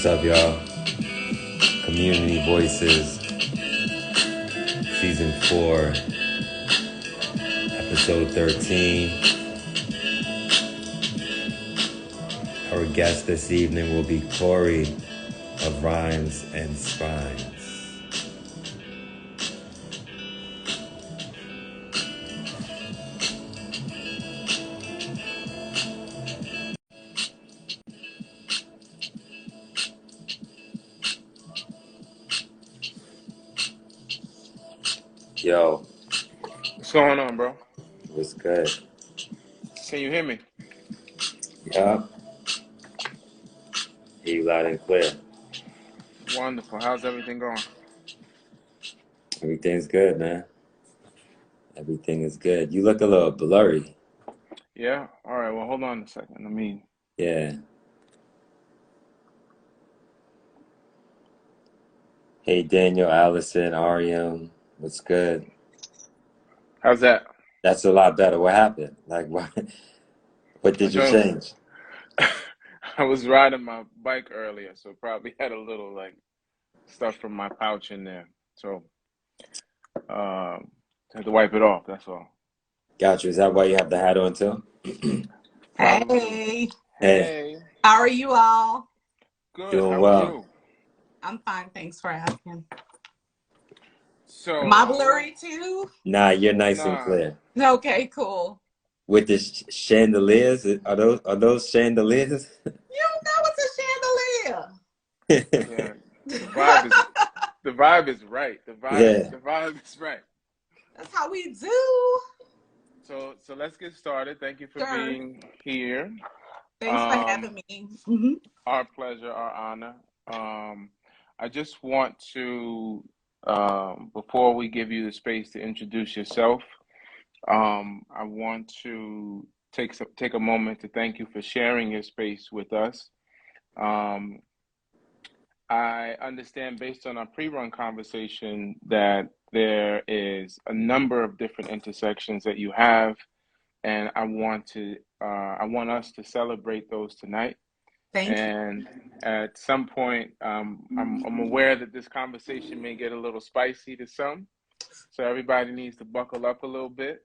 What's up, y'all? Community Voices, Season 4, Episode 13. Our guest this evening will be Corey of Rhymes and Spines. Yo, What's going on, bro? what's good? Can you hear me? Yup. Hear you loud and clear. Wonderful. How's everything going? Everything's good, man. Everything is good. You look a little blurry. Yeah? All right. Well, hold on a second. Yeah. Hey, Daniel, Allison, Ariam, what's good? How's that? That's a lot better. What happened? Like, what I did you drove. change? I was riding my bike earlier, so probably had a little stuff from my pouch in there. So had to wipe it off. That's all. Got you. Is that why you have the hat on too? Probably. Hey, Hey, Hey. how are you all? Good. doing How are well. you? I'm fine, thanks for asking. So, Am I blurry too? Nah, you're nice and nah. clear. Okay, cool. With the chandeliers, are those chandeliers? You know it's a chandelier. Yeah. The vibe is right. The vibe. Yeah. The vibe is right. That's how we do. So let's get started. Thank you for Sure. being here. Thanks for Um, having me. Hmm. Our pleasure, our honor. I just want to, before we give you the space to introduce yourself, I want to take a moment to thank you for sharing your space with us. Um, I understand based on our pre-run conversation that there is a number of different intersections that you have, and I want us to celebrate those tonight. Thank you. And at some point, I'm aware that this conversation may get a little spicy to some, so everybody needs to buckle up a little bit.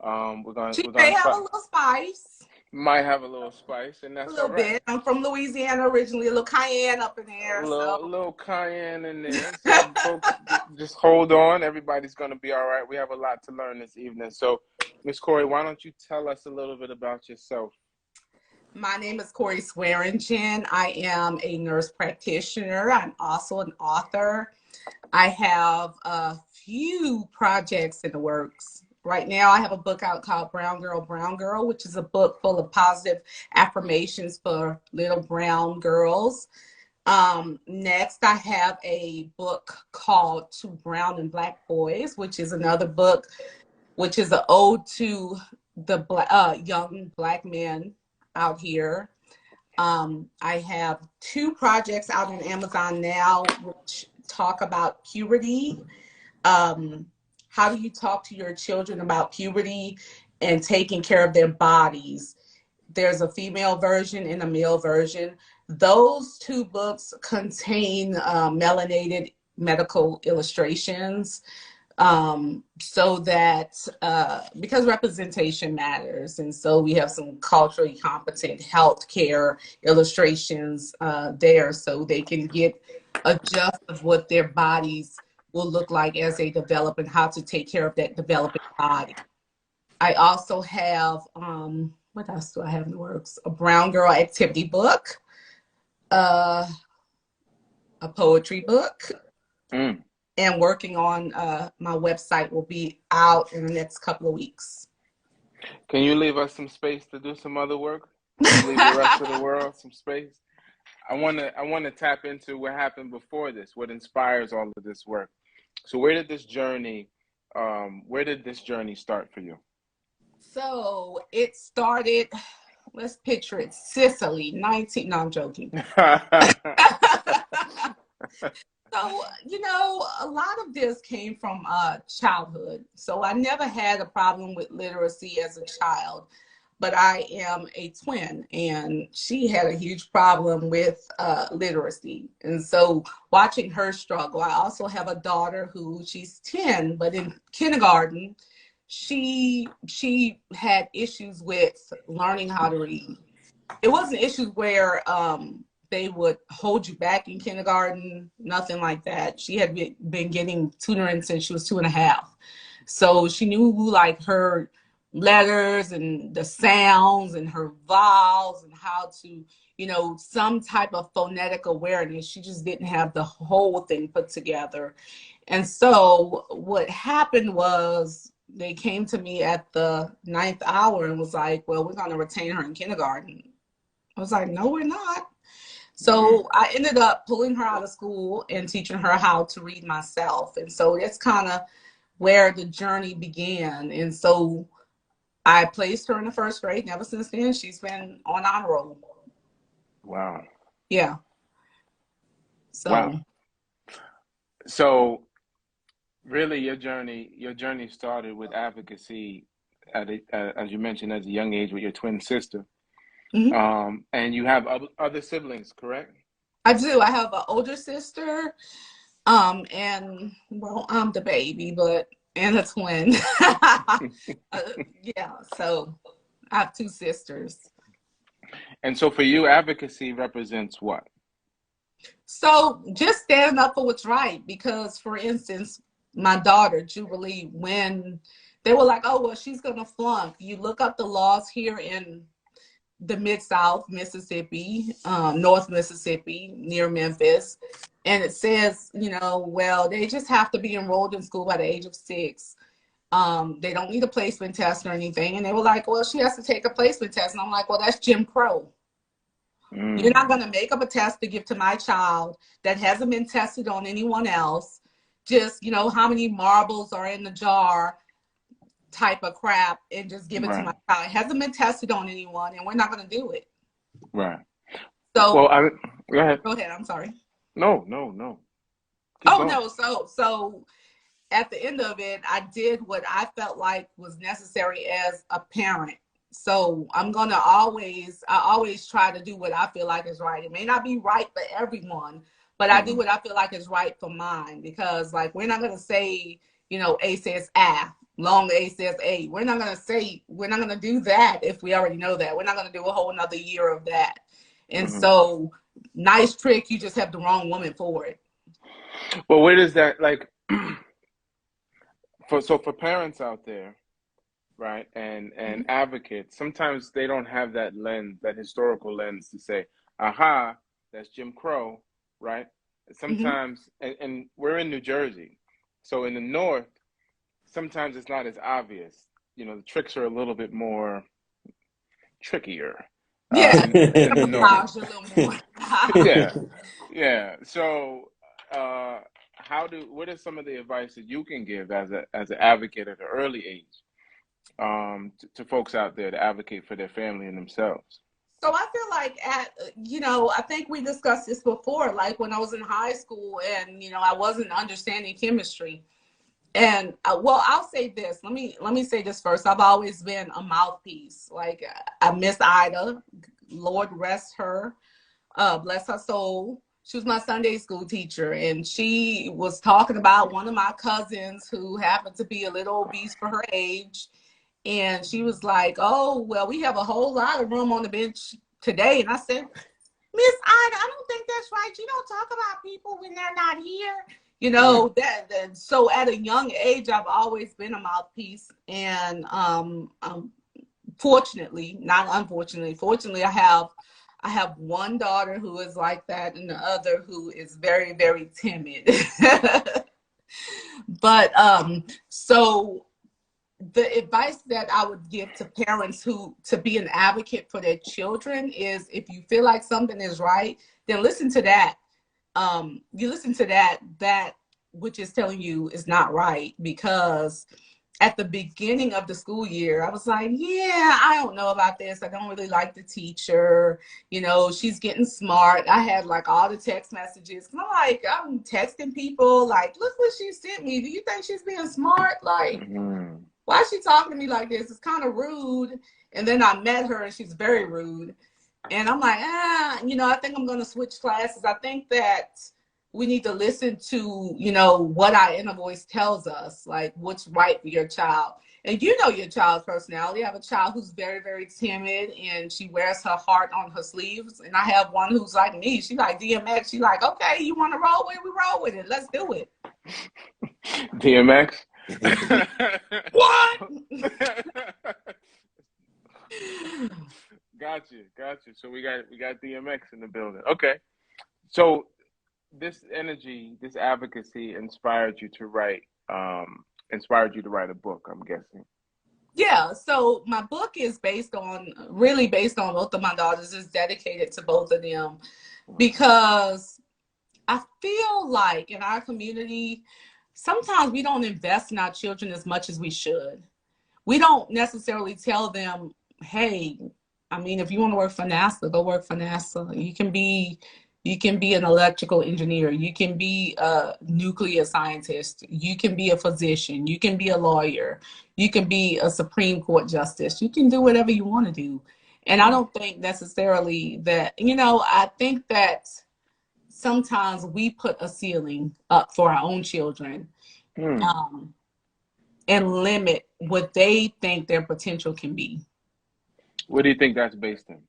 She We're may gonna have try. a little spice, Might have a little spice, and a that's all little right. bit. I'm from Louisiana originally, a little cayenne up in A there. little, So, little cayenne in there. So, folks, just hold on. Everybody's gonna be all right. We have a lot to learn this evening. So, Miss Corey, why don't you tell us a little bit about yourself? my name is Corey Swearingen. I am a nurse practitioner. I'm also an author. I have a few projects in the works. Right now, I have a book out called Brown Girl, which is a book full of positive affirmations for little brown girls. Next, I have a book called To Brown and Black Boys, which is another book, which is an ode to the young black men out here. I have two projects out on Amazon now, which talk about puberty. Um, how do you talk to your children about puberty and taking care of their bodies? There's a female version and a male version. Those two books contain melanated medical illustrations, so that because representation matters, and so we have some culturally competent healthcare illustrations there, so they can get a gist of what their bodies will look like as they develop and how to take care of that developing body. I also have what else do I have in the works? A brown girl activity book, uh, a poetry book, Mm. and working on my website will be out in the next couple of weeks. Can you leave us some space to do some other work? Can you leave the rest of the world some space? I wanna tap into what happened before this, what inspires all of this work. So where did this journey start for you? So it started, let's picture it, Sicily, 19, no, I'm joking. So, a lot of this came from childhood. So I never had a problem with literacy as a child. but I am a twin, and she had a huge problem with literacy. And so watching her struggle, I also have a daughter who she's 10, but in kindergarten, she had issues with learning how to read. It wasn't issues where they would hold you back in kindergarten, nothing like that. She had been getting tutoring since she was 2.5. So she knew like her letters and the sounds and her vowels and how to, some type of phonetic awareness. She just didn't have the whole thing put together. And so what happened was they came to me at the 9th hour and was like, well, we're going to retain her in kindergarten. I was like, no, we're not. So I ended up pulling her out of school and teaching her how to read myself. And so that's kind of where the journey began. And so I placed her in the first grade. And ever since then, she's been on honor roll. Wow. Yeah. So. Wow. So really your journey started with advocacy as you mentioned, as a young age with your twin sister. And you have other siblings, correct? I do. I have an older sister, and well, I'm the baby, and a twin. Yeah, so I have 2 sisters. And so for you, advocacy represents what? So just standing up for what's right, because for instance, my daughter, Jubilee, when they were like, oh, well, she's going to flunk, you look up the laws here in the Mid-South, Mississippi, North Mississippi, near Memphis. And it says, well, they just have to be enrolled in school by the age of 6. They don't need a placement test or anything. And they were like, well, she has to take a placement test. And I'm like, well, that's Jim Crow. You're not going to make up a test to give to my child that hasn't been tested on anyone else. Just, how many marbles are in the jar type of crap, and just give it to my child. It hasn't been tested on anyone, and we're not going to do it. Right. So, well, go ahead. Go ahead. I'm sorry. No. Keep going. No. So at the end of it, I did what I felt like was necessary as a parent. So I always try to do what I feel like is right. It may not be right for everyone, but I do what I feel like is right for mine, because like, we're not going to say, A says A, long A says A. We're not going to do that if we already know that. We're not going to do a whole another year of that. And so nice trick, you just have the wrong woman for it. Well, where does that, like, for parents out there, right, and advocates, sometimes they don't have that lens, that historical lens to say, aha, that's Jim Crow, right? Sometimes, and we're in New Jersey, so in the North, sometimes it's not as obvious. The tricks are a little bit more trickier. Yeah, in the North. a little more. Yeah. So, what are some of the advice that you can give as an advocate at an early age, to folks out there to advocate for their family and themselves? So I feel like I think we discussed this before, like when I was in high school and, I wasn't understanding chemistry. And well, I'll say this. Let me say this first. I've always been a mouthpiece. Like I miss Ida, Lord rest her, bless her soul. She was my Sunday school teacher, and she was talking about one of my cousins who happened to be a little obese for her age. And she was like, oh, well, we have a whole lot of room on the bench today. And I said, Miss Ida, I don't think that's right. You don't talk about people when they're not here. That so at a young age, I've always been a mouthpiece. And fortunately, not unfortunately, fortunately, I have one daughter who is like that, and the other who is very, very timid. But so the advice that I would give to parents to be an advocate for their children is, if you feel like something is right, then listen to that. You listen to that which is telling you is not right, because at the beginning of the school year, I was like, yeah, I don't know about this. I don't really like the teacher. She's getting smart. I had like all the text messages. I'm texting people like, look what she sent me. Do you think she's being smart? Like, why is she talking to me like this? It's kind of rude. And then I met her and she's very rude. And I'm like, I think I'm going to switch classes. I think that we need to listen to, what our inner voice tells us, like what's right for your child. And you know your child's personality. I have a child who's very, very timid and she wears her heart on her sleeves. And I have one who's like me. She like DMX. She like, okay, you want to roll with it? We roll with it. Let's do it. DMX? What? Got you. So we got DMX in the building. Okay. So this energy, this advocacy inspired you to write a book, I'm guessing. Yeah, so my book is really based on both of my daughters. It's dedicated to both of them because I feel like in our community, sometimes we don't invest in our children as much as we should. We don't necessarily tell them, hey, if you want to work for NASA, go work for NASA. You can be an electrical engineer. You can be a nuclear scientist. You can be a physician. You can be a lawyer. You can be a Supreme Court justice. You can do whatever you want to do. And I don't think necessarily that, I think that sometimes we put a ceiling up for our own children and limit what they think their potential can be. What do you think that's based in?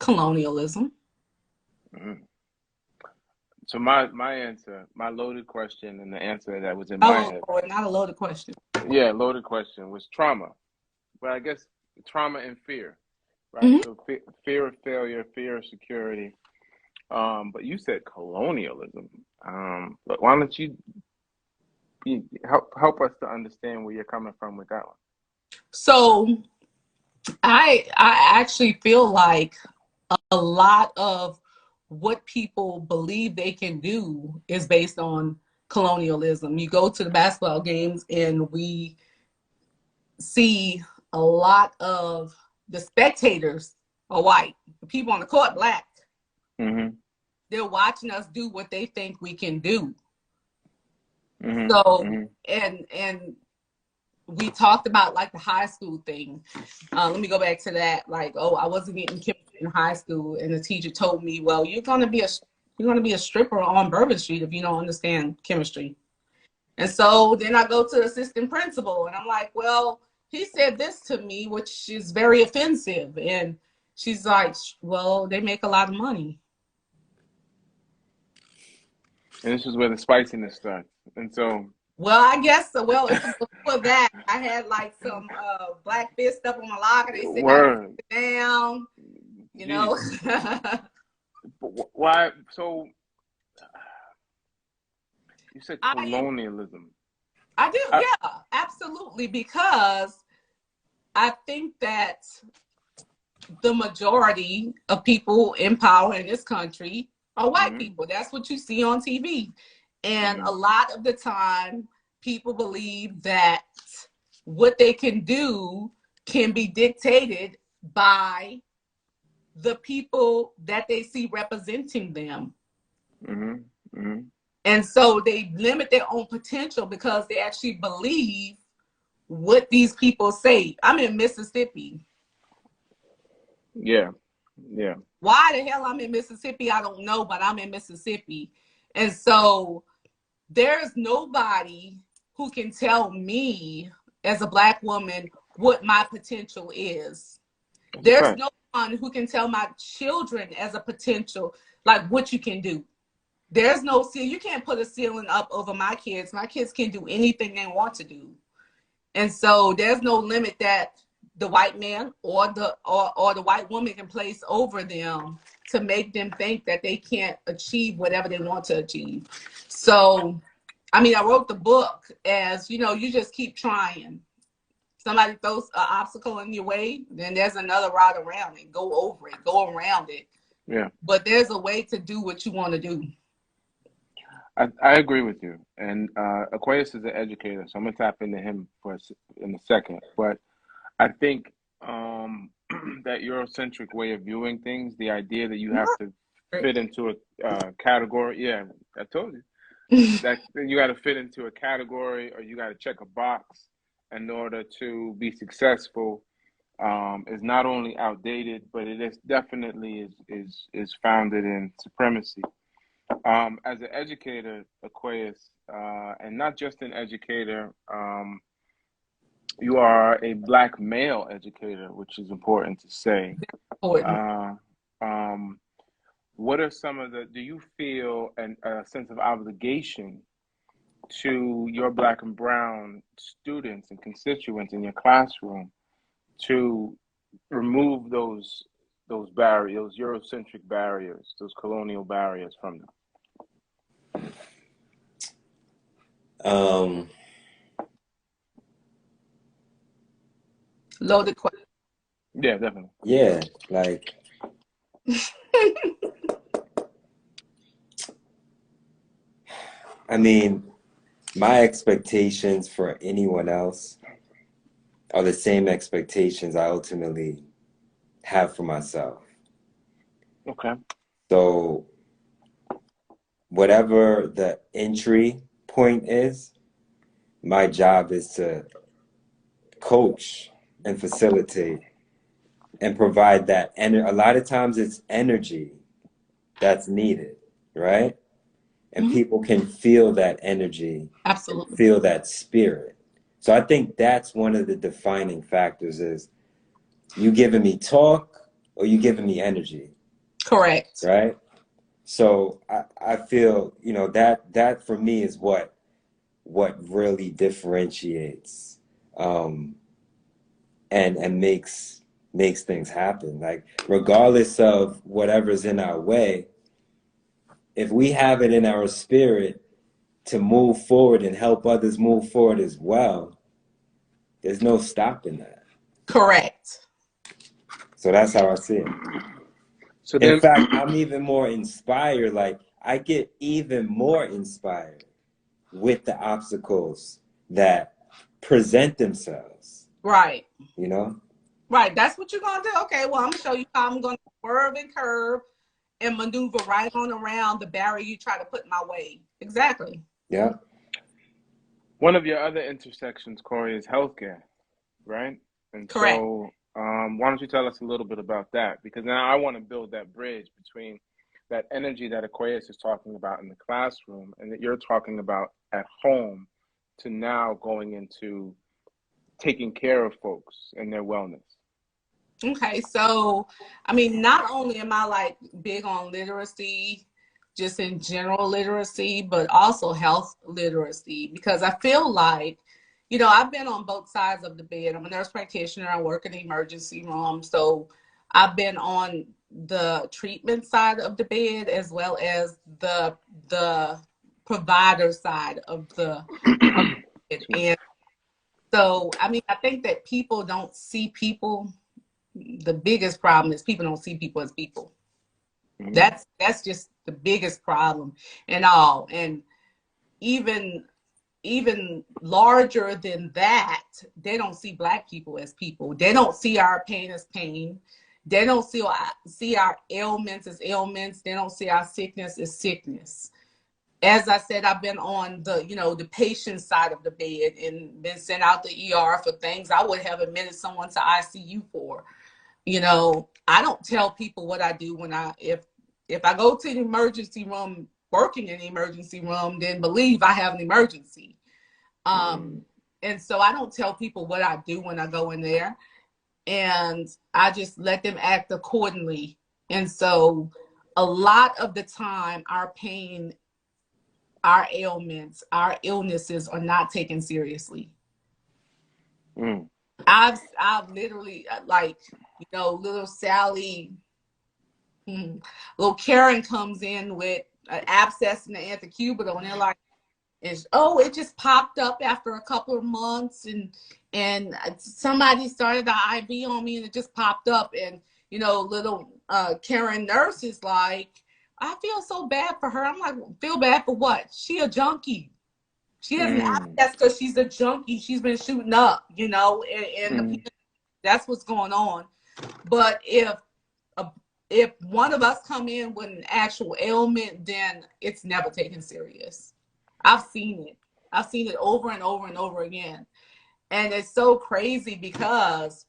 Colonialism. Mm-hmm. So my answer, my loaded question, and the answer that was in my head. Oh, not a loaded question. Yeah, loaded question was trauma. But I guess trauma and fear, right? Mm-hmm. So fear of failure, fear of security. But you said colonialism. But why don't you help us to understand where you're coming from with that one? So I actually feel like a lot of what people believe they can do is based on colonialism. You go to the basketball games and we see a lot of the spectators are white, the people on the court black. Mm-hmm. They're watching us do what they think we can do. Mm-hmm. So mm-hmm. and we talked about like the high school thing. Let me go back to that. Like, I wasn't getting chemistry in high school, and the teacher told me, "Well, you're gonna be a stripper on Bourbon Street if you don't understand chemistry." And so then I go to the assistant principal, and I'm like, "Well, he said this to me, which is very offensive." And she's like, "Well, they make a lot of money." And this is where the spiciness starts. And so. Well, I guess so. Well, before that, I had like some black fist up on my locker. They said, Word. "Sit down," But why? So you said colonialism. I do, yeah, absolutely. Because I think that the majority of people in power in this country are white people. That's what you see on TV. And a lot of the time, people believe that what they can do can be dictated by the people that they see representing them. And so they limit their own potential because they actually believe what these people say. I'm in Mississippi. Yeah. Why the hell I'm in Mississippi, I don't know, but I'm in Mississippi. And so there's nobody who can tell me as a Black woman what my potential is. There's no one who can tell my children as a potential, like what you can do. There's no ceiling. You can't put a ceiling up over my kids. My kids can do anything they want to do. And so there's no limit that the white man or the white woman can place over them to make them think that they can't achieve whatever they want to achieve. So, I wrote the book as, you just keep trying. Somebody throws an obstacle in your way, then there's another route around it. Go over it, go around it. Yeah. But there's a way to do what you want to do. I agree with you. And Aquarius is an educator, so I'm going to tap into him in a second. But I think that Eurocentric way of viewing things, the idea that you have to fit into a category. Yeah, I told you. That you got to fit into a category or you got to check a box. in order to be successful is not only outdated, but it is definitely is founded in supremacy. As an educator, Aquarius, and not just an educator, you are a black male educator, which is important to say. Important. Uh, um, what are some of the, do you feel a sense of obligation to your black and brown students and constituents in your classroom to remove those barriers, those Eurocentric barriers, those colonial barriers from them? Loaded question. Yeah, definitely. Yeah, like I mean, my expectations for anyone else are the same expectations I ultimately have for myself. Okay. So whatever the entry point is, my job is to coach and facilitate and provide that. And a lot of times it's energy that's needed, right? And Mhm. people can feel that energy and Absolutely. feel that spirit. So I think that's one of the defining factors is you giving me talk or you giving me energy, Correct. right? So I feel, you know, that for me is what really differentiates and makes things happen. Like regardless of whatever's in our way, if we have it in our spirit to move forward and help others move forward as well, there's no stopping that. Correct. So that's how I see it. So In then, fact, I'm even more inspired. Like I get even more inspired with the obstacles that present themselves, Right. you know? Right. That's what you're gonna do. Okay, well, I'm gonna show you how I'm gonna swerve and curve and maneuver right on around the barrier you try to put in my way. Exactly. Yeah. one of your other intersections, Corey, is healthcare, right? And Correct. so, why don't you tell us a little bit about that? Because now I want to build that bridge between that energy that Aquarius is talking about in the classroom and that you're talking about at home to now going into taking care of folks and their wellness. Okay, so I mean, not only am I like big on literacy, just in general literacy, but also health literacy, because I feel like, I've been on both sides of the bed. I'm a nurse practitioner, I work in the emergency room. So I've been on the treatment side of the bed as well as the provider side of it. And so I mean, I think that people don't see people. The biggest problem is people don't see people as people. Mm-hmm. That's just the biggest problem and all. And even even larger than that, they don't see black people as people. They don't see our pain as pain. They don't see our ailments as ailments. They don't see our sickness as sickness. As I said, I've been on the patient side of the bed and been sent out the ER for things I would have admitted someone to ICU for. I don't tell people what I do when if I go to the emergency room, working in the emergency room, then believe I have an emergency. Mm-hmm. And so I don't tell people what I do when I go in there, and I just let them act accordingly. And so a lot of the time, our pain, our ailments, our illnesses are not taken seriously. Mm. I've literally little Sally. Little Karen comes in with an abscess in the antecubital, and they're like, it just popped up after a couple of months, and somebody started the IV on me, and it just popped up, and little Karen nurse is like, I feel so bad for her. I'm like, feel bad for what? She a junkie. She has an Mm. abscess because she's a junkie. She's been shooting up, and Mm. that's what's going on. But a, if one of us come in with an actual ailment, then it's never taken serious. I've seen it. I've seen it over and over and over again. And it's so crazy because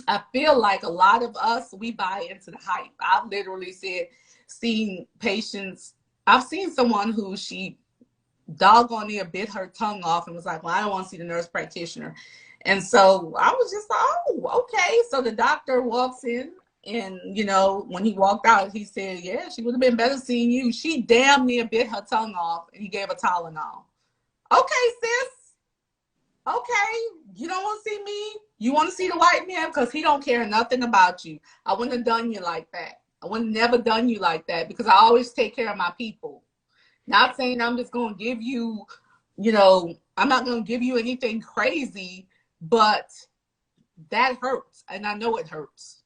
I feel like a lot of us, we buy into the hype. I've literally seen patients, I've seen someone who she doggone near bit her tongue off and was like, well, I don't want to see the nurse practitioner. And so I was just like, oh, okay. So the doctor walks in and, you know, when he walked out, he said, yeah, she would have been better seeing you. She damn near bit her tongue off and he gave her Tylenol. Okay, sis. Okay, you don't want to see me? You want to see the white man? Because he don't care nothing about you. I wouldn't have done you like that. I would have never done you like that because I always take care of my people. Not saying I'm just going to give you, you know, I'm not going to give you anything crazy, but that hurts. And I know it hurts.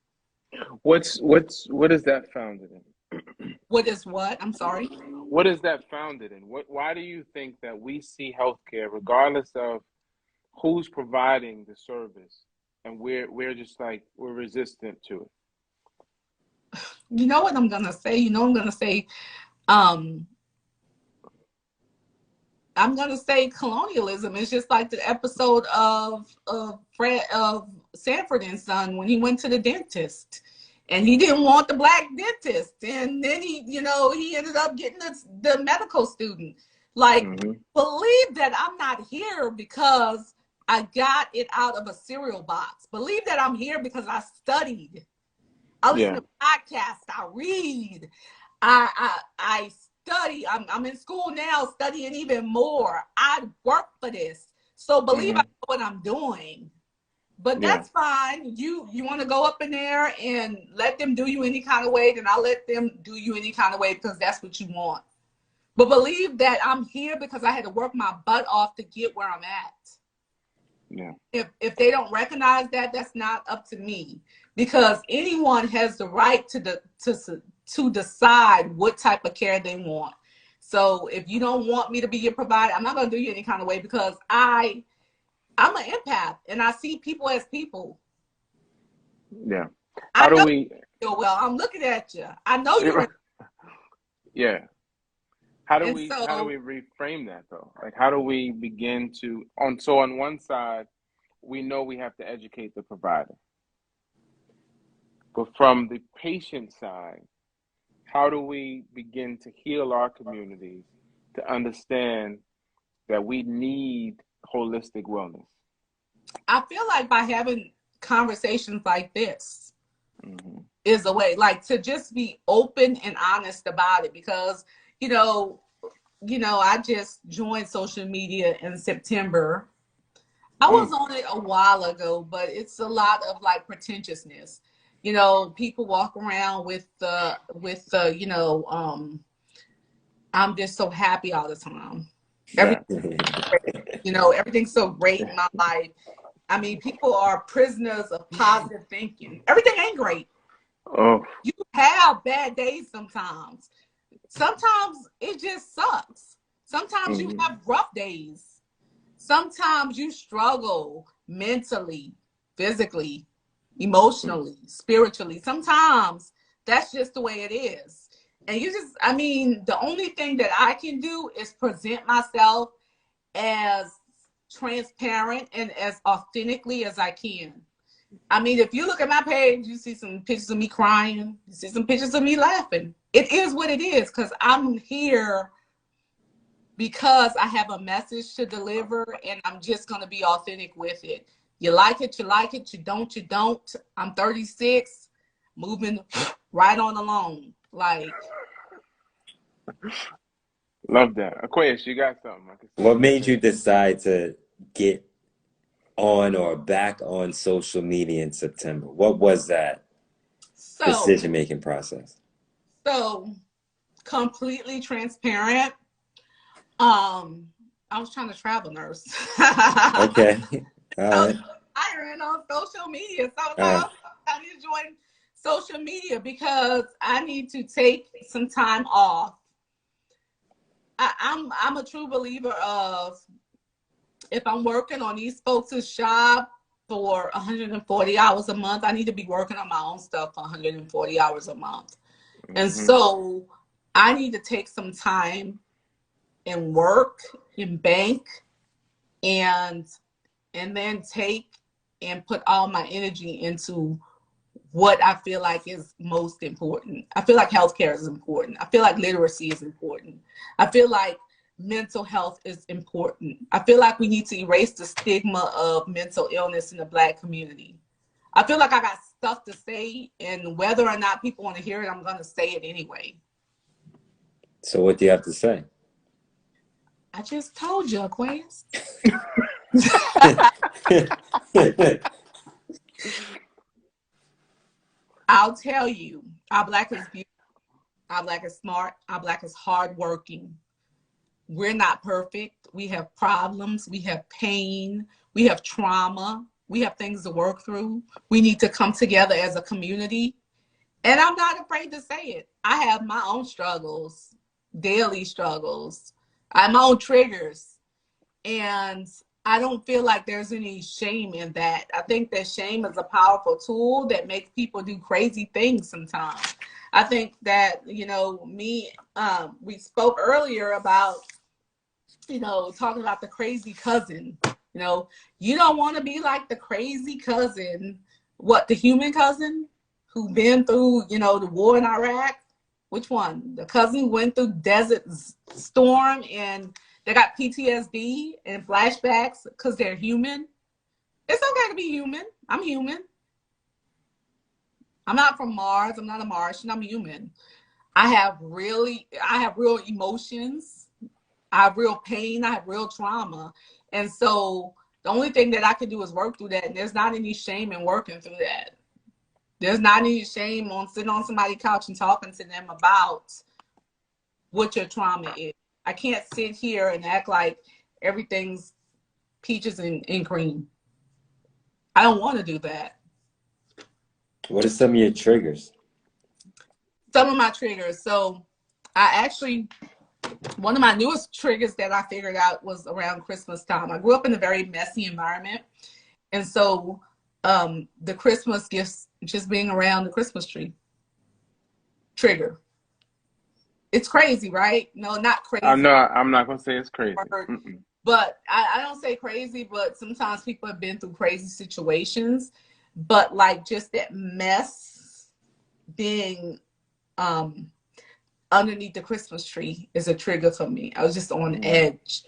What is that founded in? What is what? I'm sorry. What is that founded in? Why do you think that we see healthcare, regardless of who's providing the service, and we're just like we're resistant to it? You know what I'm gonna say? Um, I'm gonna say colonialism. It's just like the episode of Sanford and Son when he went to the dentist, and he didn't want the black dentist, and then he ended up getting the medical student. Like, believe that I'm not here because I got it out of a cereal box. Believe that I'm here because I studied. I listen to podcasts. I read. I study. I'm in school now, studying even more. I work for this, so believe I know what I'm doing. But that's fine. You want to go up in there and let them do you any kind of way, then I'll let them do you any kind of way because that's what you want. But believe that I'm here because I had to work my butt off to get where I'm at. Yeah. If they don't recognize that, that's not up to me, because anyone has the right to decide what type of care they want. So if you don't want me to be your provider, I'm not going to do you any kind of way because I'm an empath and I see people as people. Yeah. How do we? Well, I'm looking at you. I know you're. Yeah. How do we reframe that though? Like, how do we begin to on one side, we know we have to educate the provider, but from the patient side, how do we begin to heal our communities to understand that we need holistic wellness? I feel like by having conversations like this is a way, like, to just be open and honest about it, because I just joined social media in September. I was on it a while ago, but it's a lot of like pretentiousness. People walk around with I'm just so happy all the time. Everything's so great in my life. I mean, people are prisoners of positive thinking. Everything ain't great. Oh. You have bad days sometimes. Sometimes it just sucks. Sometimes you have rough days. Sometimes you struggle mentally, physically, emotionally, spiritually. Sometimes that's just the way it is. And the only thing that I can do is present myself as transparent and as authentically as I can. I mean, if you look at my page, you see some pictures of me crying, you see some pictures of me laughing. It is what it is, because I'm here because I have a message to deliver, and I'm just going to be authentic with it. You like it, you like it. You don't, you don't. I'm 36, moving right on along. Like, love that. Aquarius, you got something. What made you decide to get on or back on social media in September? What was that decision-making process? So, completely transparent. I was trying to travel nurse. Okay. All right. Hiring on social media. So I was like, I need to join social media because I need to take some time off. I'm a true believer of, if I'm working on these folks' shop for 140 hours a month, I need to be working on my own stuff for 140 hours a month. And so I need to take some time and work and bank and and then take and put all my energy into what I feel like is most important. I feel like healthcare is important. I feel like literacy is important. I feel like mental health is important. I feel like we need to erase the stigma of mental illness in the Black community. I feel like I got stuff to say, and whether or not people want to hear it, I'm going to say it anyway. So what do you have to say? I just told you, Aquarius. I'll tell you, our Black is beautiful. Our Black is smart. Our Black is hardworking. We're not perfect. We have problems. We have pain. We have trauma. We have things to work through. We need to come together as a community. And I'm not afraid to say it. I have my own struggles, daily struggles. I have my own triggers. And I don't feel like there's any shame in that. I think that shame is a powerful tool that makes people do crazy things sometimes. I think that, we spoke earlier about, talking about the crazy cousin. You don't want to be like the crazy cousin. What, the human cousin who been through, the war in Iraq? Which one? The cousin who went through Desert Storm and they got PTSD and flashbacks because they're human. It's okay to be human. I'm human. I'm not from Mars. I'm not a Martian. I'm human. I have real emotions. I have real pain. I have real trauma. And so the only thing that I can do is work through that. And there's not any shame in working through that. There's not any shame on sitting on somebody's couch and talking to them about what your trauma is. I can't sit here and act like everything's peaches and cream. I don't want to do that. What are some of your triggers? Some of my triggers. So one of my newest triggers that I figured out was around Christmas time. I grew up in a very messy environment. And so the Christmas gifts, just being around the Christmas tree, trigger. It's crazy, right? No, not crazy. I'm not gonna say it's crazy. But I don't say crazy, but sometimes people have been through crazy situations. But like just that mess being underneath the Christmas tree is a trigger for me. I was just on edge.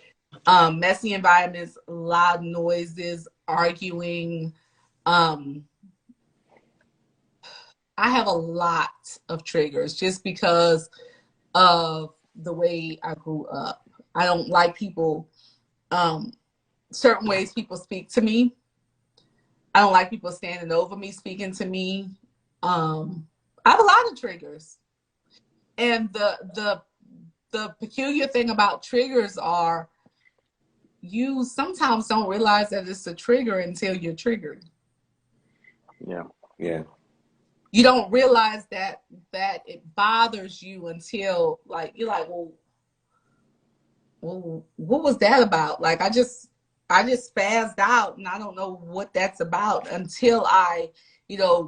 Messy environments, loud noises, arguing. I have a lot of triggers just because of the way I grew up. I don't like people, certain ways people speak to me. I don't like people standing over me, speaking to me. I have a lot of triggers. And the peculiar thing about triggers are you sometimes don't realize that it's a trigger until you're triggered. Yeah. Yeah. You don't realize that it bothers you until like you're like, well, what was that about? Like I just spazzed out and I don't know what that's about until I,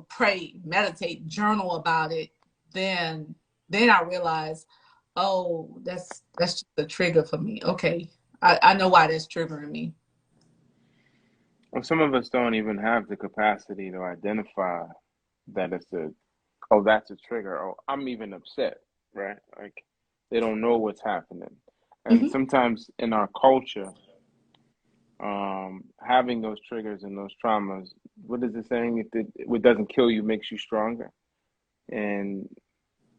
pray, meditate, journal about it. Then I realize, oh, that's just a trigger for me. Okay. I know why that's triggering me. Well, some of us don't even have the capacity to identify that that's a trigger, or I'm even upset, right? Like they don't know what's happening. And sometimes in our culture, having those triggers and those traumas, what is it saying? What doesn't kill you makes you stronger. And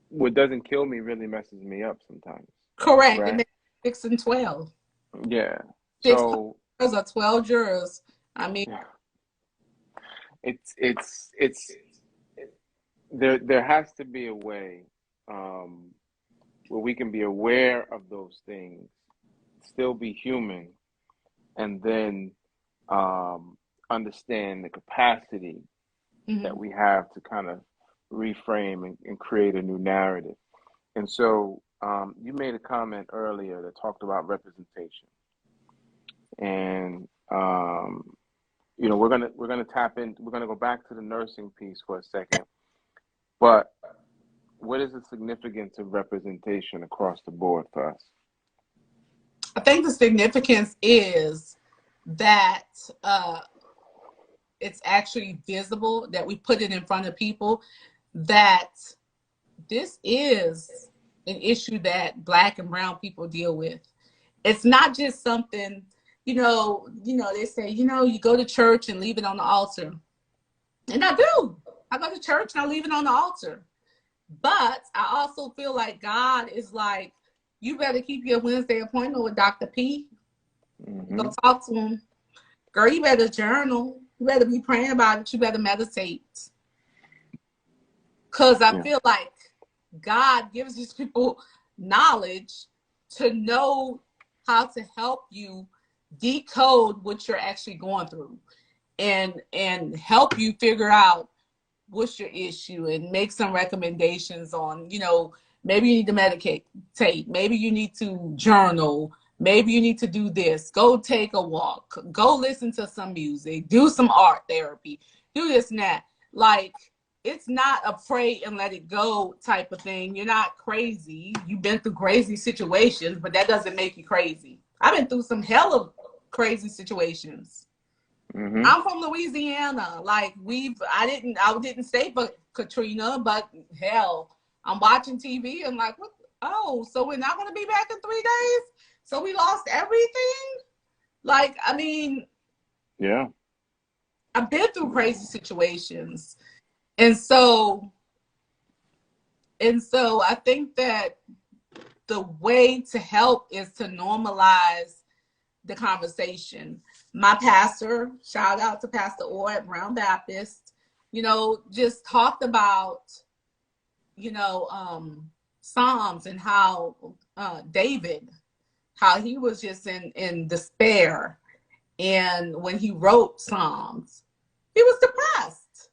what doesn't kill me really messes me up sometimes. Correct. Right? It makes 6 and 12. Yeah. 6 So jurors or 12 jurors. I mean, it's there has to be a way where we can be aware of those things, still be human, and then understand the capacity that we have to kind of reframe and create a new narrative. And so you made a comment earlier that talked about representation, and we're gonna tap in. We're gonna go back to the nursing piece for a second, but what is the significance of representation across the board for us? I think the significance is that it's actually visible, that we put it in front of people, that this is an issue that Black and brown people deal with. It's not just something, they say, you go to church and leave it on the altar. And I do. I go to church and I leave it on the altar. But I also feel like God is like, you better keep your Wednesday appointment with Dr. P. Go talk to him. Girl, you better journal. You better be praying about it. You better meditate. Because I feel like God gives these people knowledge to know how to help you decode what you're actually going through and help you figure out what's your issue and make some recommendations on, maybe you need to meditate, maybe you need to journal, maybe you need to do this, go take a walk, go listen to some music, do some art therapy, do this and that. Like, it's not a pray and let it go type of thing. You're not crazy. You've been through crazy situations, but that doesn't make you crazy. I've been through some hella crazy situations. I'm from Louisiana. Like, I didn't stay for Katrina, but hell, I'm watching TV and like, what? Oh, so we're not going to be back in 3 days? So we lost everything? Like, I mean, Yeah. I've been through crazy situations. And so I think that the way to help is to normalize the conversation. My pastor, shout out to Pastor Orr at Brown Baptist, just talked about, Psalms and how David, how he was just in despair. And when he wrote Psalms, he was depressed.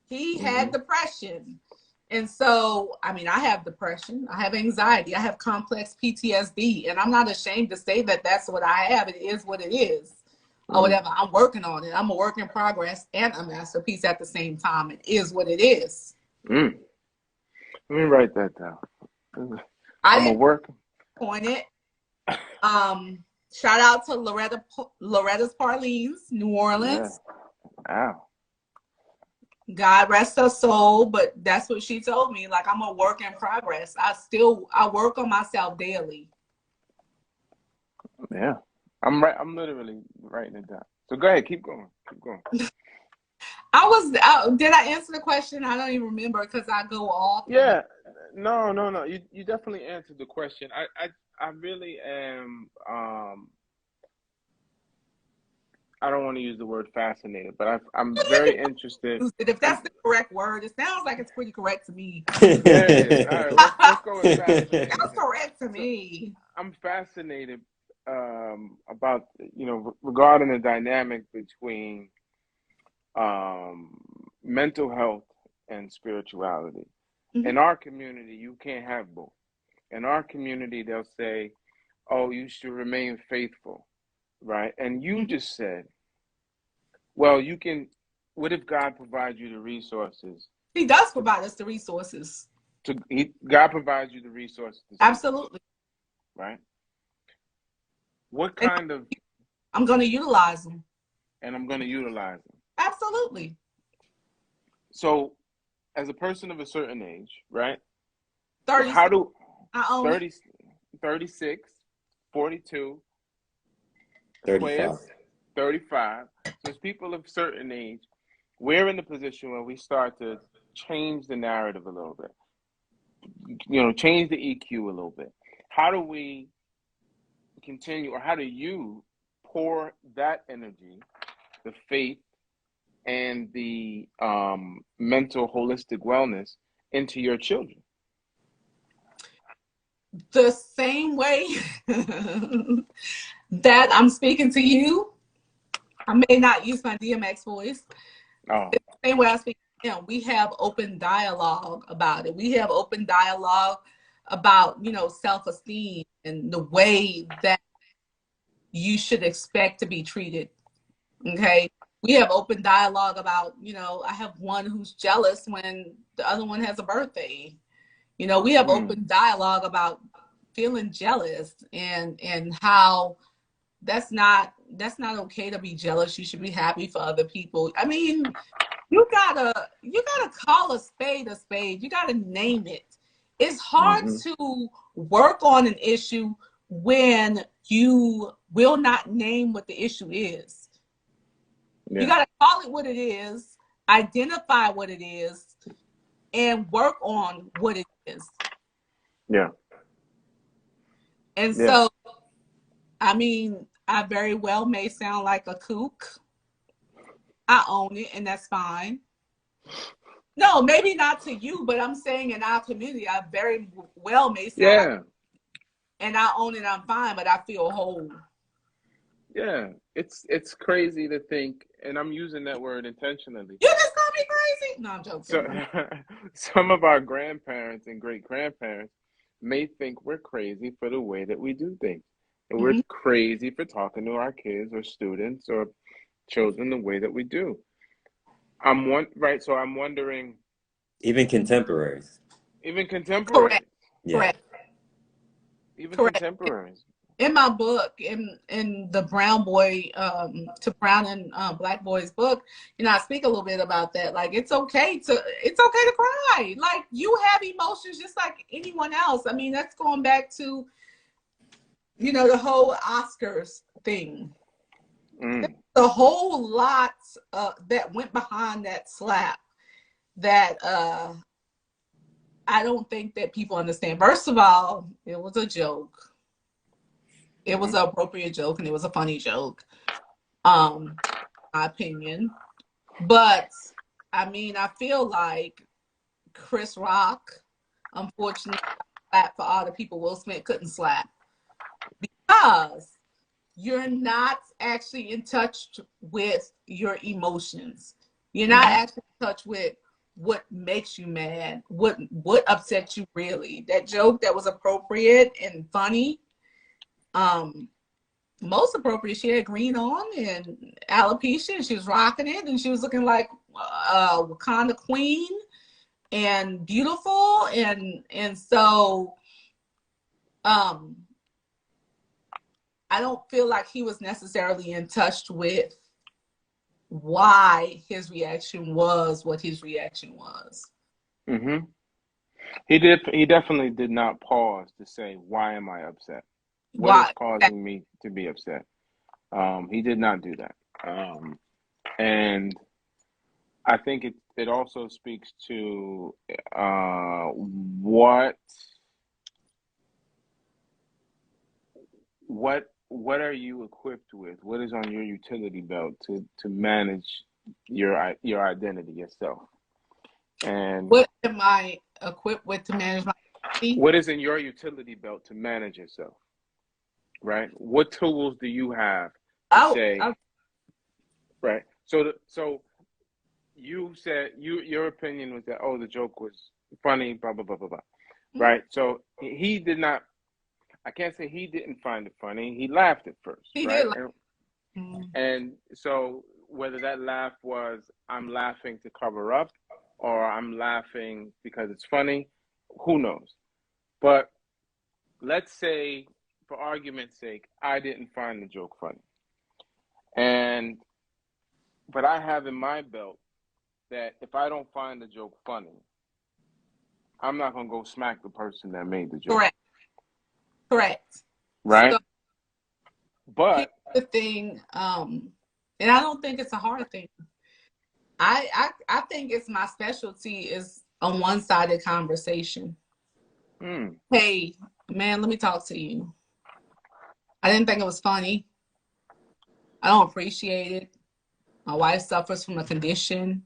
He had depression. And so, I mean, I have depression, I have anxiety, I have complex PTSD, and I'm not ashamed to say that that's what I have. It is what it is, or whatever. I'm working on it. I'm a work in progress and a masterpiece at the same time. It is what it is. Let me write that down. I I'm a work. Point it. Shout out to Loretta's Parleys, New Orleans. Yeah. Ow. God rest her soul, but that's what she told me. Like, I'm a work in progress. I work on myself daily. Yeah. I'm literally writing it down. So go ahead, keep going. Did I answer the question? I don't even remember because I go off. Yeah. No. You definitely answered the question. I really am I don't want to use the word fascinated, but I'm very interested. If that's the correct word, it sounds like it's pretty correct to me. Yeah, it is. All right, let's go with fascinated. That's correct to me. I'm fascinated about, regarding the dynamic between mental health and spirituality. In our community, you can't have both. In our community, they'll say, oh, you should remain faithful, right? And you just said, well, what if God provides you the resources? He does provide us the resources. God provides you the resources. Absolutely. Right? What kind of... I'm going to utilize them. And I'm going to utilize them. Absolutely. So, as a person of a certain age, right? 36, how do... I own 30, 36, 42, 35. 35. So as people of a certain age, we're in the position where we start to change the narrative a little bit. Change the EQ a little bit. How do we continue, or how do you pour that energy, the faith, and the mental holistic wellness into your children? The same way that I'm speaking to you. I may not use my DMX voice. Oh. It's the same way I speak to him. We have open dialogue about it. We have open dialogue about, self-esteem and the way that you should expect to be treated. Okay. We have open dialogue about, I have one who's jealous when the other one has a birthday. We have open dialogue about feeling jealous and how that's not that's not okay to be jealous. You should be happy for other people. I mean, you gotta call a spade a spade. You gotta name it. It's hard Mm-hmm. to work on an issue when you will not name what the issue is. You Yeah. gotta call it what it is, identify what it is, and work on what it is. Yeah. And Yeah. so, I mean, I very well may sound like a kook. I own it, and that's fine. No, maybe not to you, but I'm saying in our community, I very well may sound like, Yeah. and I own it, I'm fine, but I feel whole. Yeah. It's crazy to think, and I'm using that word intentionally. You just call me crazy? No, I'm So joking. some of our grandparents and great grandparents may think we're crazy for the way that we do things. And we're Mm-hmm. crazy for talking to our kids or students or children the way that we do. Right, so I'm wondering, Even contemporaries. even Correct, contemporaries, Yeah. correct, even correct. contemporaries. In my book, in the Brown Boy to Brown and Black Boys book, I speak a little bit about that. Like it's okay to cry. Like you have emotions just like anyone else. I mean, that's going back to the whole Oscars thing. Mm, The whole lot that went behind that slap that I don't think that people understand. First of all, it was a joke. It was mm-hmm, an appropriate joke and it was a funny joke. My opinion. But I mean, I feel like Chris Rock, unfortunately, slapped for all the people Will Smith couldn't slap because you're not actually in touch with your emotions. You're not mm-hmm. actually in touch with what makes you mad, what upsets you really. That joke that was appropriate and funny, most appropriate. She had green on and alopecia, and she was rocking it, and she was looking like Wakanda queen and beautiful, and so um, I don't feel like he was necessarily in touch with why his reaction was what his reaction was. Mm-hmm. He definitely did not pause to say, "Why am I upset? What is Why? causing me to be upset?" He did not do that. And I think it also speaks to what are you equipped with? What is on your utility belt to manage your identity, yourself? And What am I equipped with to manage my body? what is in your utility belt to manage yourself, right? What tools do you have to say, I right? So you said your opinion was that, oh, the joke was funny, blah blah blah blah blah, right? So he did not. I can't say he didn't find it funny. He laughed at first, he right? did like. And so whether that laugh was I'm laughing to cover up or I'm laughing because it's funny, who knows? But let's say, for argument's sake, I didn't find the joke funny, and but I have in my belt that if I don't find the joke funny, I'm not gonna go smack the person that made the joke, Correct, correct. right? So here's But the thing, and I don't think it's a hard thing. I think it's my specialty is a one-sided conversation. mm, Hey, man, let me talk to you. I didn't think it was funny. I don't appreciate it. My wife suffers from a condition.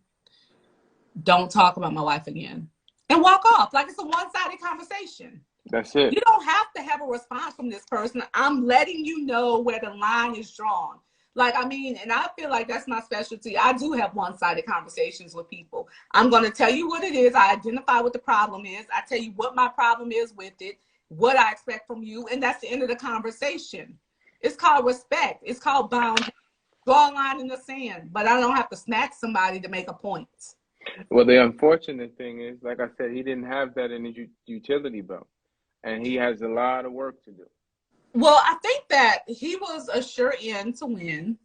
Don't talk about my wife again. And walk off like it's a one-sided conversation. that's it. You don't have to have a response from this person. I'm letting you know where the line is drawn. Like, I mean, and I feel like that's my specialty. I do have one-sided conversations with people. I'm going to tell you what it is. I identify what the problem is. I tell you what my problem is with it, what I expect from you, and that's the end of the conversation. It's called respect. It's called boundaries. Draw a line in the sand, but I don't have to smack somebody to make a point. Well, the unfortunate thing is, like I said, he didn't have that in his utility belt, and he has a lot of work to do. Well, I think that he was a sure end to win.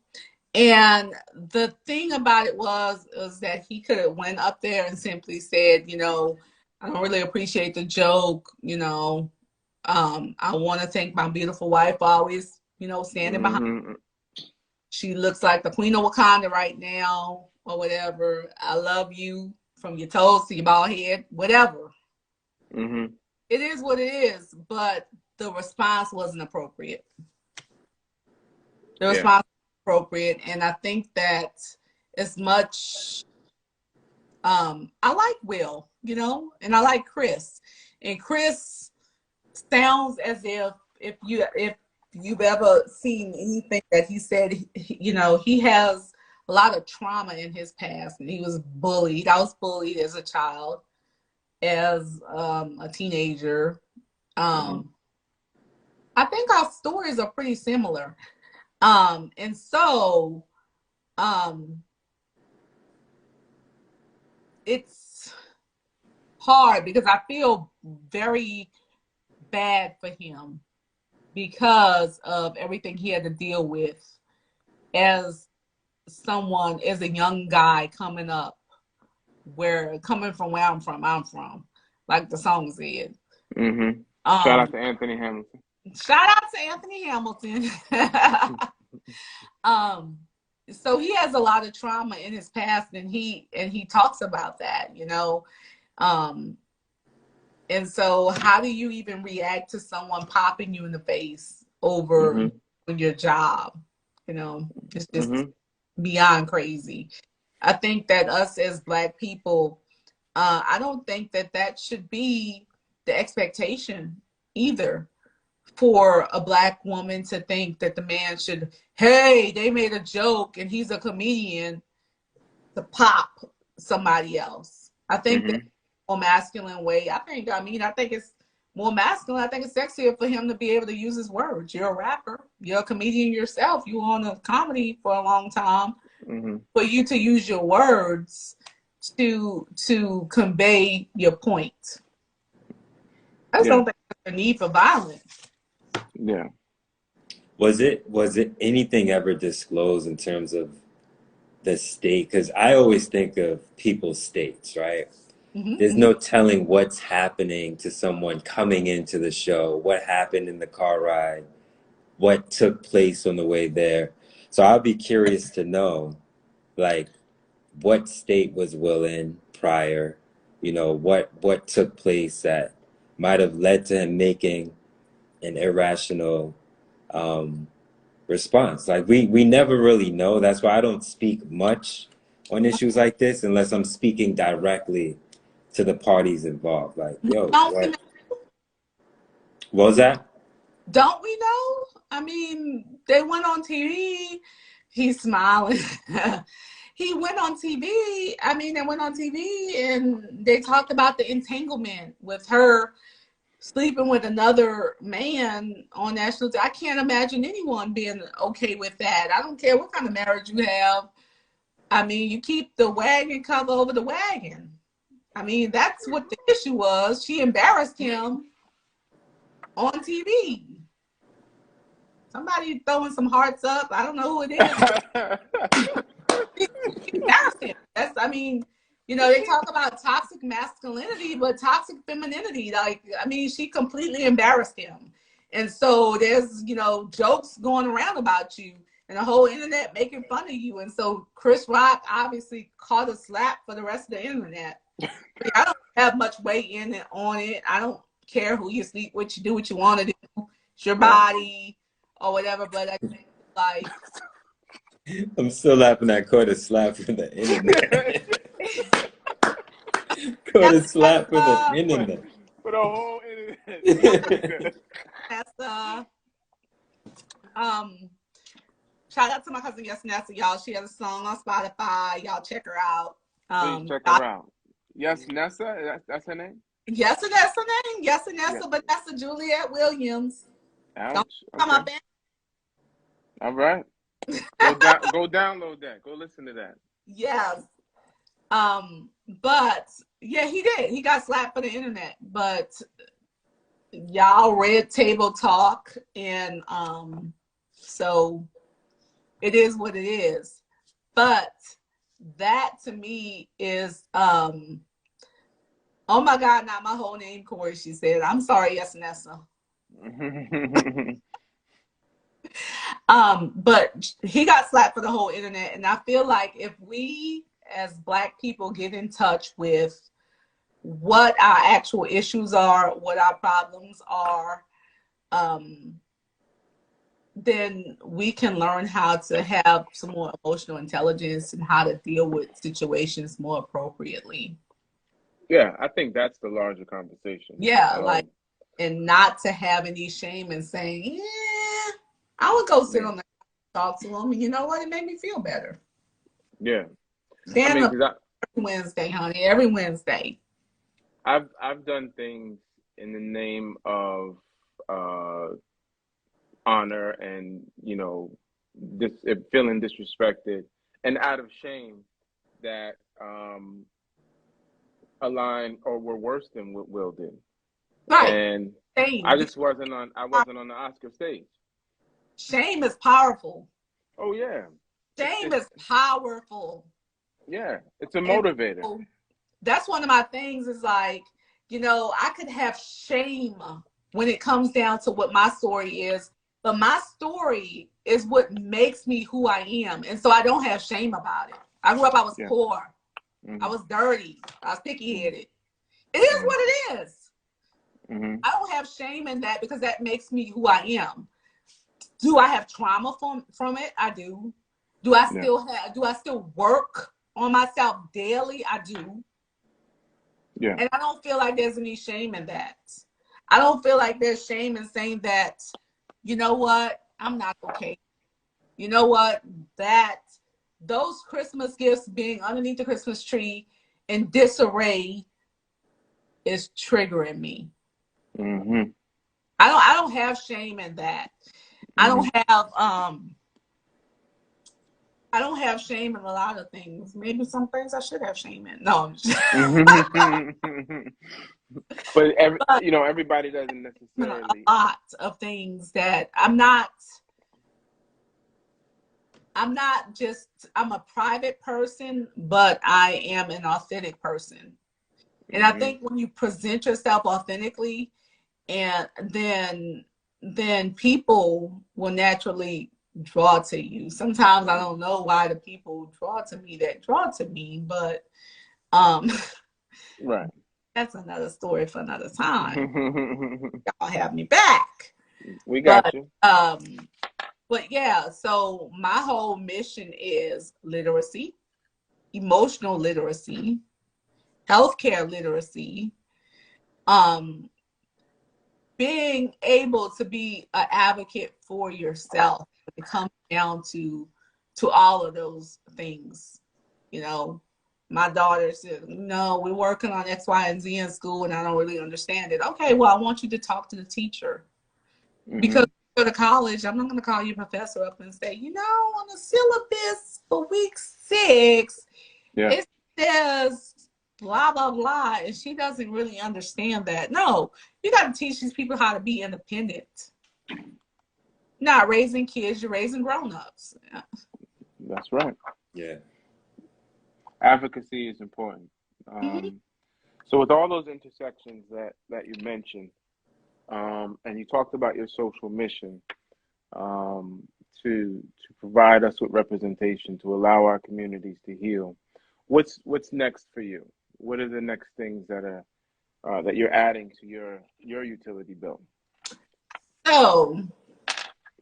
And the thing about it was that he could have went up there and simply said, I don't really appreciate the joke, I want to thank my beautiful wife always, standing behind. Mm-hmm. She looks like the queen of Wakanda right now, or whatever. I love you from your toes to your bald head, whatever. Mm-hmm. It is what it is, but the response wasn't appropriate. The Yeah. response was appropriate, and I think that as much I like Will, and I like Chris. And Chris sounds as if you've ever seen anything that he said, he has a lot of trauma in his past, and he was bullied. I was bullied as a child, as a teenager. Mm-hmm. I think our stories are pretty similar. And so it's hard because I feel very bad for him because of everything he had to deal with as as a young guy coming up, coming from where I'm from, like the song said. Mm-hmm. Shout Um, out to Anthony Hamilton. Shout out to Anthony Hamilton. um, so he has a lot of trauma in his past, and he talks about that, Um, and so how do you even react to someone popping you in the face over Mm-hmm. your job? It's just Mm-hmm. beyond crazy. I think that us as Black people, I don't think that should be the expectation either, for a Black woman to think that the man should, hey, they made a joke and he's a comedian, to pop somebody else. I think that Mm-hmm. more masculine way. I think it's more masculine. I think it's sexier for him to be able to use his words. You're a rapper. You're a comedian yourself. You were on a comedy for a long time. Mm-hmm. For you to use your words to convey your point. I just Yeah. don't think there's a need for violence. Yeah. Was it anything ever disclosed in terms of the state? Because I always think of people's states, right? There's Mm-hmm. no telling what's happening to someone coming into the show, what happened in the car ride, what took place on the way there. So I'll be curious to know, like, what state was Will in prior? What took place that might have led to him making an irrational um, response. Like we never really know. That's why I don't speak much on issues like this unless I'm speaking directly to the parties involved. Like, yo, Don't we know? what was that? Don't we know? I mean, they went on TV. He's smiling. He went on TV. I mean, they went on TV and they talked about the entanglement with her sleeping with another man on national TV. I can't imagine anyone being okay with that. I don't care what kind of marriage you have. I mean, you keep the wagon cover over the wagon. I mean, that's what the issue was. She embarrassed him on TV. Somebody throwing some hearts up. I don't know who it is. She embarrassed him. They talk about toxic masculinity, but toxic femininity. She completely embarrassed him. And so there's, jokes going around about you and the whole internet making fun of you. And so Chris Rock obviously caught a slap for the rest of the internet. I don't have much weight in it on it. I don't care who you sleep with. You do what you want to do. It's your body or whatever. But I think, like, I'm still laughing at caught a slap for the internet. Caught a slap for the internet. For the whole internet. that's shout out to my cousin Yes Nessa, y'all. She has a song on Spotify. Y'all check her out. Please check her out. Yes, Nessa, that's her name? Yes, that's her name. Yes, Nessa, Yeah. but that's Juliette Williams. Ouch. Don't come up in. All right. Go download that. Go listen to that. Yes. But yeah, he did. He got slapped for the internet. But y'all red table talk, and so it is what it is. But that to me is oh my God, not my whole name, Corey. She said, I'm sorry, yes, Nessa. But he got slapped for the whole internet, and I feel like if we as Black people get in touch with what our actual issues are, what our problems are, then we can learn how to have some more emotional intelligence and how to deal with situations more appropriately. Yeah, I think that's the larger conversation. Yeah, like, and not to have any shame in saying, yeah, I would go sit on the talk to him, and you know what? It made me feel better. Yeah, I Stand mean, up because every Wednesday, honey, every Wednesday. I've done things in the name of honor and this feeling disrespected and out of shame that align or were worse than what Will did. Right. And Shame. I wasn't on the Oscar stage. Shame is powerful. Oh yeah. Shame is powerful. Yeah, it's a And motivator. so that's one of my things is like, I could have shame when it comes down to what my story is, but my story is what makes me who I am. And so I don't have shame about it. I grew up, I was poor. I was dirty. I was picky headed. It is what it is. I don't have shame in that because that makes me who I am. Do I have trauma from it? I do. Do I still work on myself daily? I do. Yeah. And I don't feel like there's any shame in that. I don't feel like there's shame in saying that, you know what, I'm not okay. You know what, those Christmas gifts being underneath the Christmas tree in disarray is triggering me. Mm-hmm. I don't have shame in that. I don't have shame in a lot of things. Maybe some things I should have shame in. No. But everybody doesn't necessarily. A lot of things that I'm a private person, but I am an authentic person. And I think when you present yourself authentically, and then people will naturally draw to you. Sometimes I don't know why the people draw to me, but Right. that's another story for another time. Y'all have me back. We got you. But yeah, so my whole mission is literacy, emotional literacy, healthcare literacy, being able to be an advocate for yourself. It comes down to all of those things. My daughter said, no, we're working on X, Y, and Z in school, and I don't really understand it. Okay, well, I want you to talk to the teacher. Because go to college, I'm not going to call your professor up and say, on the syllabus for week 6, it says blah, blah, blah. And she doesn't really understand that. No, you got to teach these people how to be independent. Not raising kids, you're raising grown-ups. That's right. Yeah. Advocacy is important. So with all those intersections that you mentioned, and you talked about your social mission, to provide us with representation, to allow our communities to heal. What's next for you? What are the next things that are that you're adding to your utility bill? So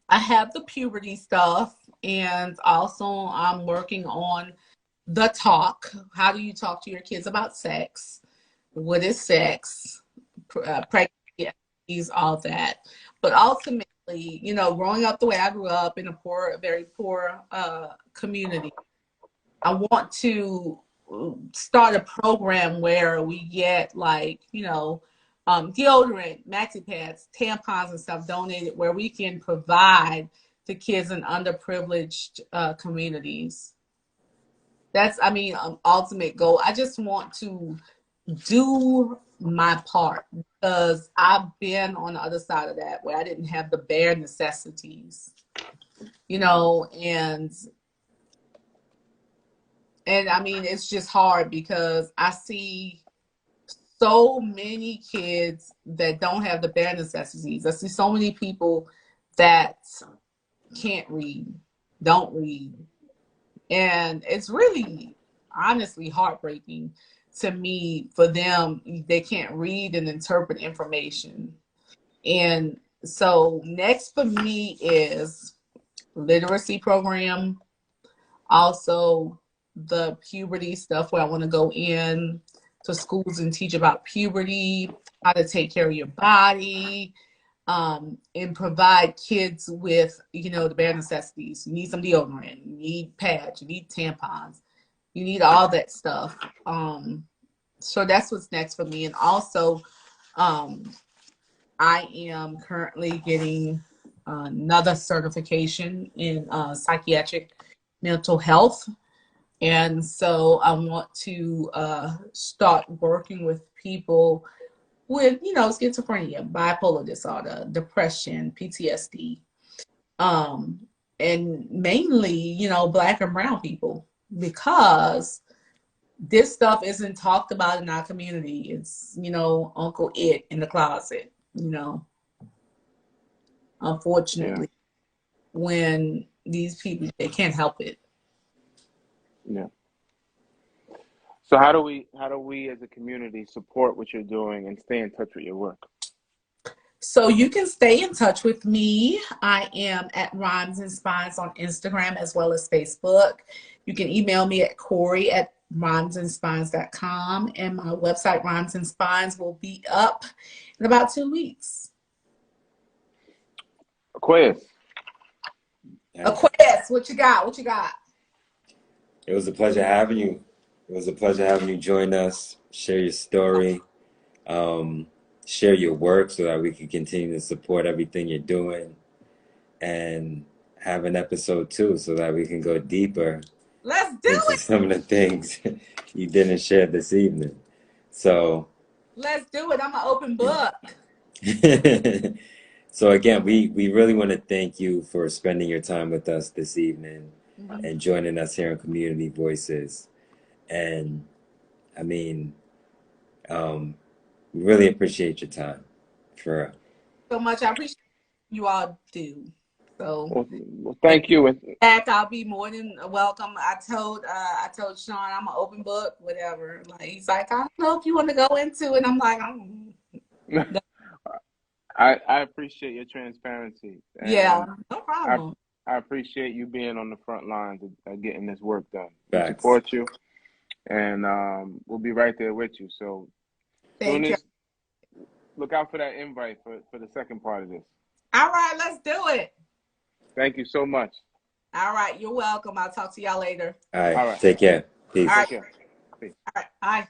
I have the puberty stuff, and also I'm working on the talk. How do you talk to your kids about sex? What is sex? Pregnancy, all that. But ultimately, growing up the way I grew up in a very poor community, I want to start a program where we get deodorant, maxi pads, tampons and stuff donated where we can provide to kids in underprivileged communities. That's, ultimate goal. I just want to do my part, because I've been on the other side of that where I didn't have the bare necessities, you know, and I mean, it's just hard because I see so many kids that don't have the bare necessities. I see so many people that can't read, don't read. And it's really honestly heartbreaking to me for them. They can't read and interpret information. And so next for me is literacy program, also the puberty stuff where I want to go in to schools and teach about puberty, how to take care of your body, and provide kids with, you know, the bare necessities. You need some deodorant, you need pads, you need tampons, you need all that stuff. So that's what's next for me. And also, um, I am currently getting another certification in psychiatric mental health. And so I want to start working with people with, you know, schizophrenia, bipolar disorder, depression, PTSD, um, and mainly, you know, Black and brown people, because this stuff isn't talked about in our community. It's, you know, Uncle It in the closet, you know, Yeah. unfortunately, when these people, they can't help it. Yeah. So how do we as a community support what you're doing and stay in touch with your work? So you can stay in touch with me. I am at Rhymes and Spines on Instagram as well as Facebook. You can email me at Corey@rhymesandspines.com, and my website, Rhymes and Spines, will be up in about 2 weeks. Quiz. A quiz. What you got? What you got? It was a pleasure having you. It was a pleasure having you join us, share your story, share your work so that we can continue to support everything you're doing, and have an episode 2 so that we can go deeper Let's do into it. some of the things you didn't share this evening. So, Let's do it. I'm an open book. so again, we really want to thank you for spending your time with us this evening and joining us here on Community Voices. And I mean, we really appreciate your time. For So much. I appreciate you all do. So Well, thank you. back, I'll be more than welcome. I told Sean I'm an open book, whatever. Like, he's like, I don't know if you want to go into it. I'm like, I appreciate your transparency, yeah, and no I problem. I appreciate you being on the front lines of getting this work done. We facts. support you, and we'll be right there with you. So soon Thank you. as look out for that invite for the second part of this. All right, let's do it. Thank you so much. All right, you're welcome. I'll talk to y'all later. All right, All right. take care. All Peace. right, Take care. Peace. all right, bye.